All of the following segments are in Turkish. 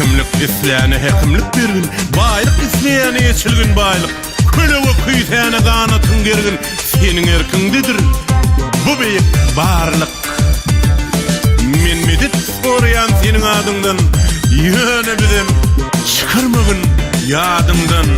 Hekimlik isleýäne hekimlik bergin, baýlyk isleýäne ýeçilgin baýlyk. Kölewe küýtäne ganatyň gergin, seniň erkiňdedir bu beýik barlyk. Men medet sorýan seniň adyňdan, ýöne bizem çykarmagyn ýadyňdan.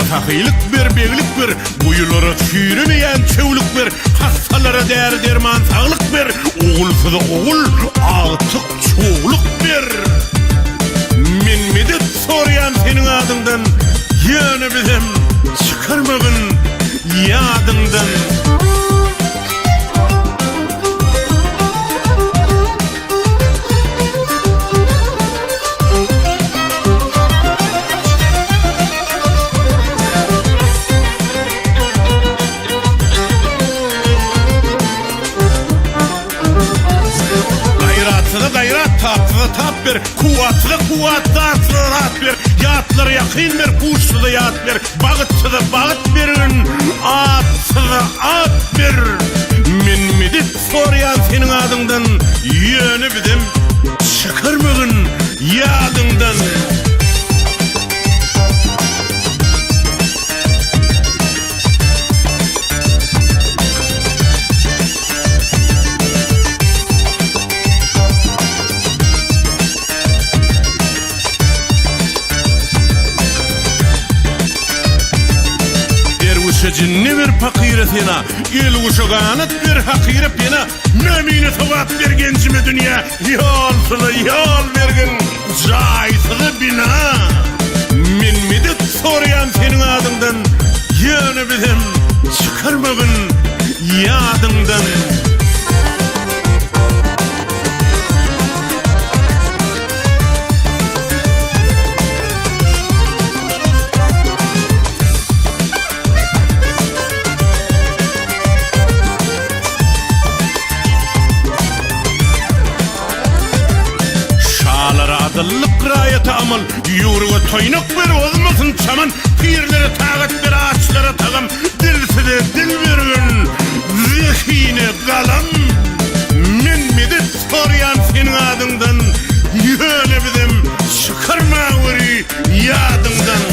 Sahylyk bir, beglik bir, buyulara çüýremeýän çöwlük bir, hastalara däri derman saglyk bir, ogulsyza ogul, agtyk çoğluk bir. Men medet sorýan seniň adyňdan, ýöne bizem çykarmagyn ýadyňdan. Tap bir, kuwatly kuwat rat bir, ýatlara ýakyn bir, kuşly ýat bir, bagytçyda bagyt berin, atçyda at bir. Men medet sorýan seniň adyňdan, ýöne bizem çykarmagyn ýadyňdan. Jinni bir pakire sena, el uşaganat bir hakire pena, memine tavat bergencime dünya, yolsuna yol bergen, jaýsyzy bina. Men medet sorýan seniň adyňdan, ýöne bizem çykarmagyn ýadyňdan. Adyllyk raýaty amal, ýurga toýnak ber olmasyn çaman, pirlere tagat ber ağaçlara tagam, dilside dil bergen, zihine galam. Men medet sorýan seniň adyňdan, ýöne bizem çykarmagyn ýadyňdan.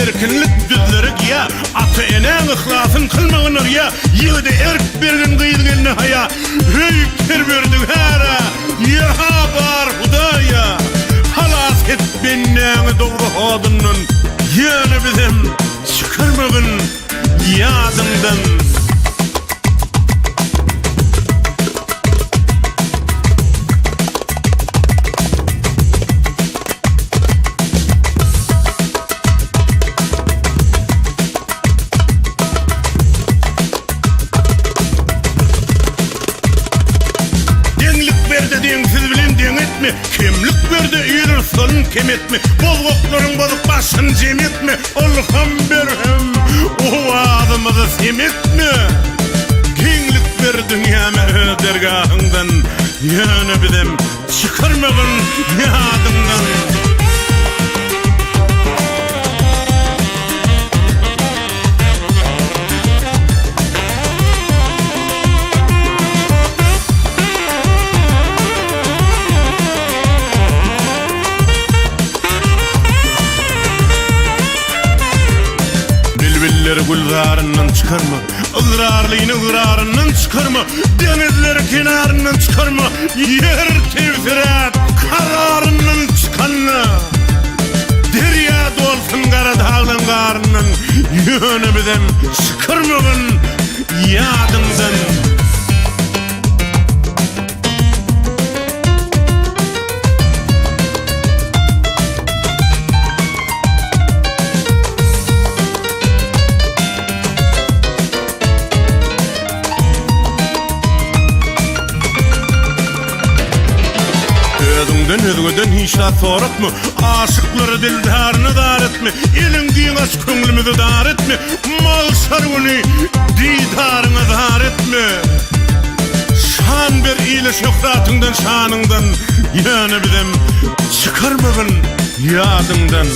Erkinlik düzleri giya, atı enen ıhlasın kılmağın ırya, yığdı erk bergin gıyılgınlı haya, hüyktir berdin hara, yaha bar hudaya, halas et bennäňi dogry hodunun, ýöne bizem çykarmagyn ýadyňdan. Kimlik berdi ýerir solun kem etme, bolgoklaryň bolup başyn jem etme, Allaham berhem owazymyzy sem etme. Kinglik ber dünýäme dergahyňdan, ýöne bizem çykarmagyn ýadyňdan. Gulgarından çıkarma, ıgrarlığını ıgrarından çıkarma, denizleri kenarından çıkarma, yer tevfirat kararından çıkanla, derya dolsun kara dağlan karından, yönü bizem çıkarmagyn ýadyňdan. Sen özgöden hiçla soratma, aşıkları dildarını dar etme, elin giyinas köngülümüzü dar etme, mal sargını didarını dar etme. Şan ver iyile şöhratından, şanından, yani bidem çıkarmagın yadından.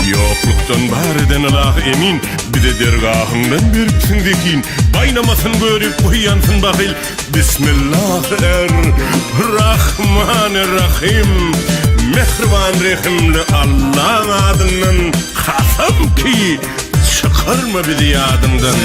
Yokluktan bar eden Allah emin, bir de dergahından beripsin dekin. Baynamasın görüp uyansın bakil. Bismillahirrahmanirrahim. Mehriban rehimli Allah'ın adından kasam ki çıkarma bizi yadımdan.